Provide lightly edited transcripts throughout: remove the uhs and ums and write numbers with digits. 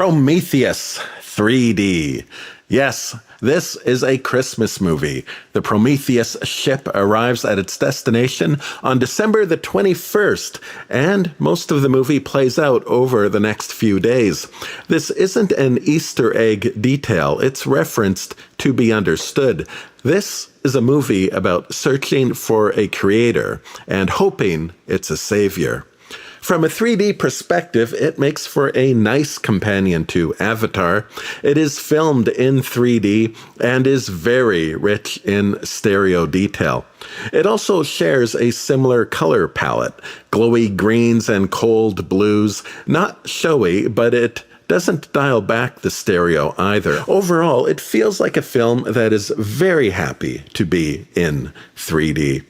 Prometheus 3D. Yes, this is a Christmas movie. The Prometheus ship arrives at its destination on December the 21st, and most of the movie plays out over the next few days. This isn't an Easter egg detail. It's referenced to be understood. This is a movie about searching for a creator and hoping it's a savior. From a 3D perspective, it makes for a nice companion to Avatar. It is filmed in 3D and is very rich in stereo detail. It also shares a similar color palette, glowy greens and cold blues, not showy, but it doesn't dial back the stereo either. Overall, it feels like a film that is very happy to be in 3D.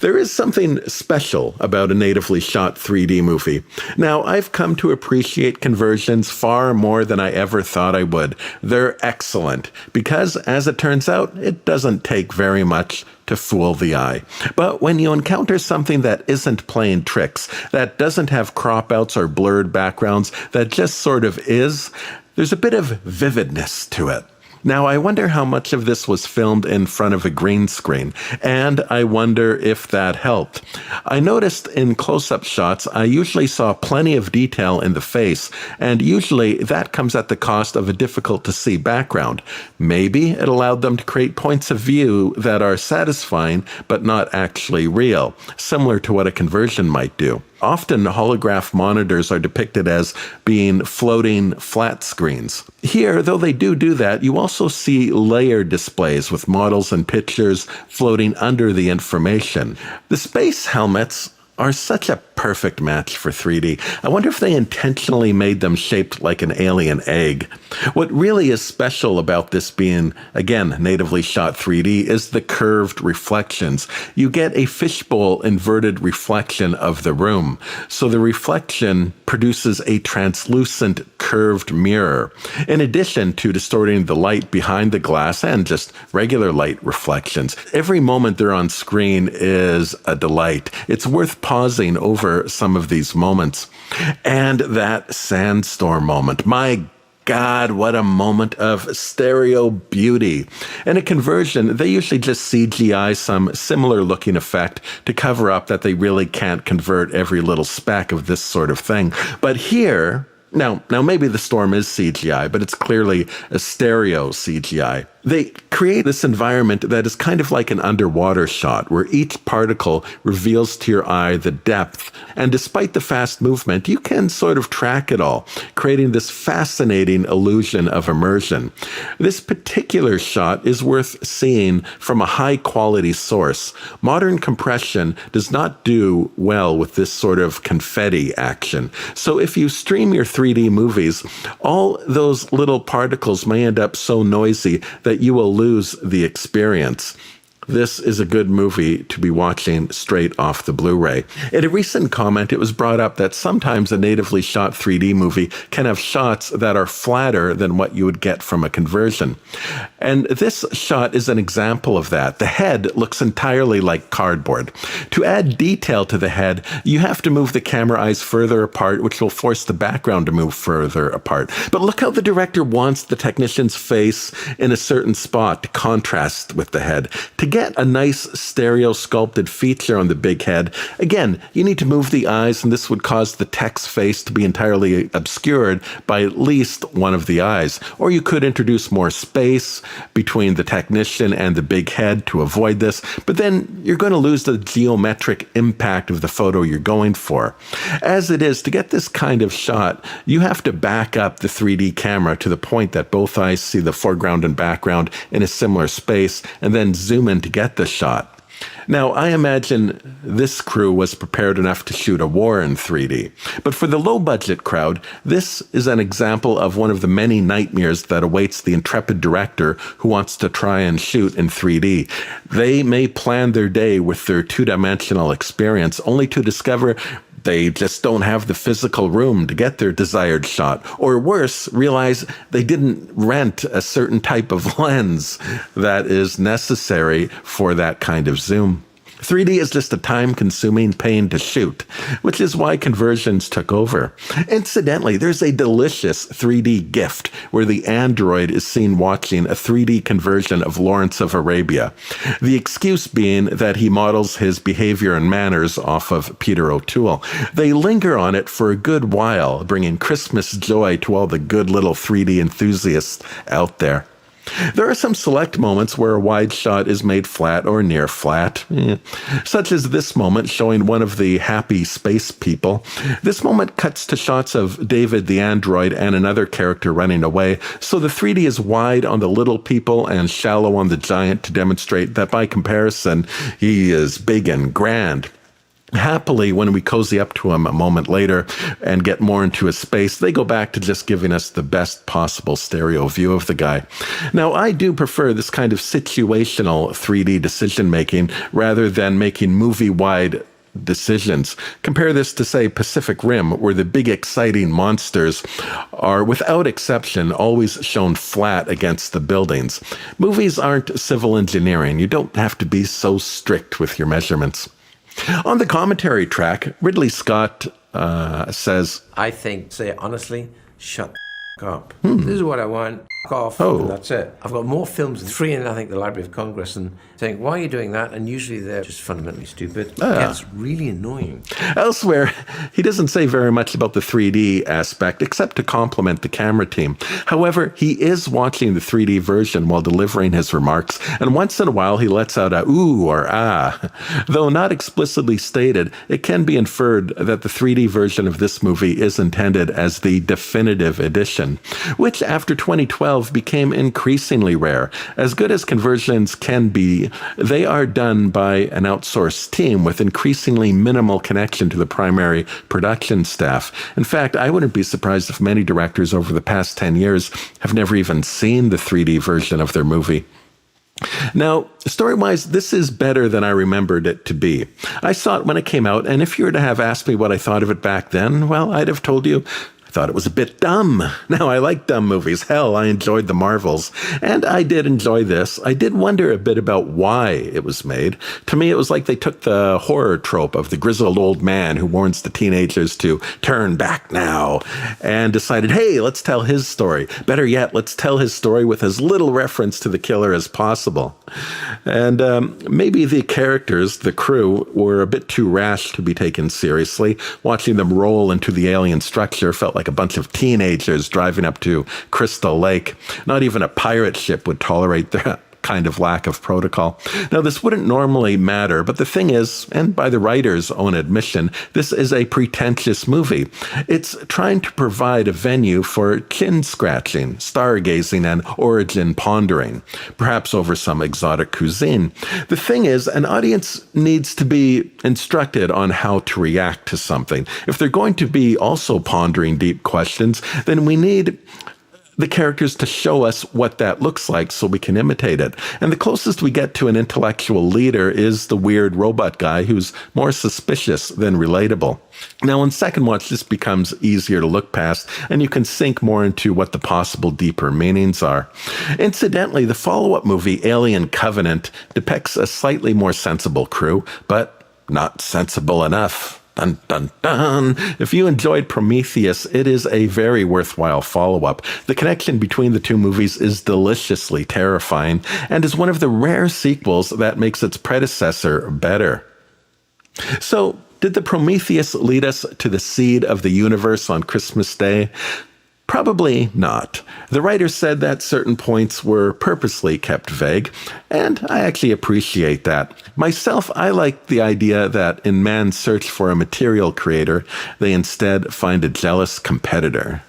There is something special about a natively shot 3D movie. Now, I've come to appreciate conversions far more than I ever thought I would. They're excellent, because as it turns out, it doesn't take very much to fool the eye. But when you encounter something that isn't playing tricks, that doesn't have crop outs or blurred backgrounds, that just sort of is, there's a bit of vividness to it. Now, I wonder how much of this was filmed in front of a green screen, and I wonder if that helped. I noticed in close-up shots, I usually saw plenty of detail in the face, and usually that comes at the cost of a difficult-to-see background. Maybe it allowed them to create points of view that are satisfying, but not actually real, similar to what a conversion might do. Often, holograph monitors are depicted as being floating flat screens. Here, though they do that, you also see layered displays with models and pictures floating under the information. The space helmets are such a perfect match for 3D. I wonder if they intentionally made them shaped like an alien egg. What really is special about this being, again, natively shot 3D is the curved reflections. You get a fishbowl inverted reflection of the room. So the reflection produces a translucent curved mirror, in addition to distorting the light behind the glass and just regular light reflections. Every moment they're on screen is a delight. It's worth pausing over some of these moments. And that sandstorm moment, my God, what a moment of stereo beauty. In a conversion, they usually just CGI some similar looking effect to cover up that they really can't convert every little speck of this sort of thing. But here, now maybe the storm is CGI, but it's clearly a stereo CGI. They create this environment that is kind of like an underwater shot, where each particle reveals to your eye the depth. And despite the fast movement, you can sort of track it all, creating this fascinating illusion of immersion. This particular shot is worth seeing from a high-quality source. Modern compression does not do well with this sort of confetti action. So if you stream your 3D movies, all those little particles may end up so noisy that you will lose the experience. This is a good movie to be watching straight off the Blu-ray. In a recent comment, it was brought up that sometimes a natively shot 3D movie can have shots that are flatter than what you would get from a conversion. And this shot is an example of that. The head looks entirely like cardboard. To add detail to the head, you have to move the camera eyes further apart, which will force the background to move further apart. But look how the director wants the technician's face in a certain spot to contrast with the head. To get a nice stereo sculpted feature on the big head, again, you need to move the eyes, and this would cause the tech's face to be entirely obscured by at least one of the eyes. Or you could introduce more space between the technician and the big head to avoid this, but then you're going to lose the geometric impact of the photo you're going for. As it is, to get this kind of shot, you have to back up the 3D camera to the point that both eyes see the foreground and background in a similar space, and then zoom in to get the shot. Now, I imagine this crew was prepared enough to shoot a war in 3D. But for the low-budget crowd, this is an example of one of the many nightmares that awaits the intrepid director who wants to try and shoot in 3D. They may plan their day with their two-dimensional experience, only to discover they just don't have the physical room to get their desired shot. Or worse, realize they didn't rent a certain type of lens that is necessary for that kind of zoom. 3D is just a time-consuming pain to shoot, which is why conversions took over. Incidentally, there's a delicious 3D gift where the android is seen watching a 3D conversion of Lawrence of Arabia. The excuse being that he models his behavior and manners off of Peter O'Toole. They linger on it for a good while, bringing Christmas joy to all the good little 3D enthusiasts out there. There are some select moments where a wide shot is made flat or near flat, such as this moment showing one of the happy space people. This moment cuts to shots of David the android and another character running away, so the 3D is wide on the little people and shallow on the giant to demonstrate that by comparison, he is big and grand. Happily, when we cozy up to him a moment later and get more into his space, they go back to just giving us the best possible stereo view of the guy. Now, I do prefer this kind of situational 3D decision-making rather than making movie-wide decisions. Compare this to, say, Pacific Rim, where the big exciting monsters are, without exception, always shown flat against the buildings. Movies aren't civil engineering. You don't have to be so strict with your measurements. On the commentary track, Ridley Scott says, I think, say it honestly, shut the up. This is what I want. Off. Oh. And that's it. I've got more films than 3 in, I think, the Library of Congress, and saying, why are you doing that? And usually they're just fundamentally stupid. That's really annoying. Elsewhere, he doesn't say very much about the 3D aspect, except to compliment the camera team. However, he is watching the 3D version while delivering his remarks, and once in a while he lets out a ooh or ah. Though not explicitly stated, it can be inferred that the 3D version of this movie is intended as the definitive edition, which after 2012 became increasingly rare. As good as conversions can be, they are done by an outsourced team with increasingly minimal connection to the primary production staff. In fact, I wouldn't be surprised if many directors over the past 10 years have never even seen the 3D version of their movie. Now, story-wise, this is better than I remembered it to be. I saw it when it came out, and if you were to have asked me what I thought of it back then, well, I'd have told you I thought it was a bit dumb. Now, I like dumb movies. Hell, I enjoyed The Marvels. And I did enjoy this. I did wonder a bit about why it was made. To me, it was like they took the horror trope of the grizzled old man who warns the teenagers to turn back now and decided, hey, let's tell his story. Better yet, let's tell his story with as little reference to the killer as possible. And maybe the characters, the crew, were a bit too rash to be taken seriously. Watching them roll into the alien structure felt like a bunch of teenagers driving up to Crystal Lake. Not even a pirate ship would tolerate that kind of lack of protocol. Now, this wouldn't normally matter, but the thing is, and by the writer's own admission, this is a pretentious movie. It's trying to provide a venue for chin-scratching, stargazing, and origin pondering, perhaps over some exotic cuisine. The thing is, an audience needs to be instructed on how to react to something. If they're going to be also pondering deep questions, then we need the characters to show us what that looks like so we can imitate it. And the closest we get to an intellectual leader is the weird robot guy who's more suspicious than relatable. Now, on second watch, this becomes easier to look past, and you can sink more into what the possible deeper meanings are. Incidentally, the follow-up movie, Alien Covenant, depicts a slightly more sensible crew, but not sensible enough. Dun, dun, dun. If you enjoyed Prometheus, it is a very worthwhile follow-up. The connection between the two movies is deliciously terrifying and is one of the rare sequels that makes its predecessor better. So, did the Prometheus lead us to the seed of the universe on Christmas Day? Probably not. The writer said that certain points were purposely kept vague, and I actually appreciate that. Myself, I like the idea that in man's search for a material creator, they instead find a jealous competitor.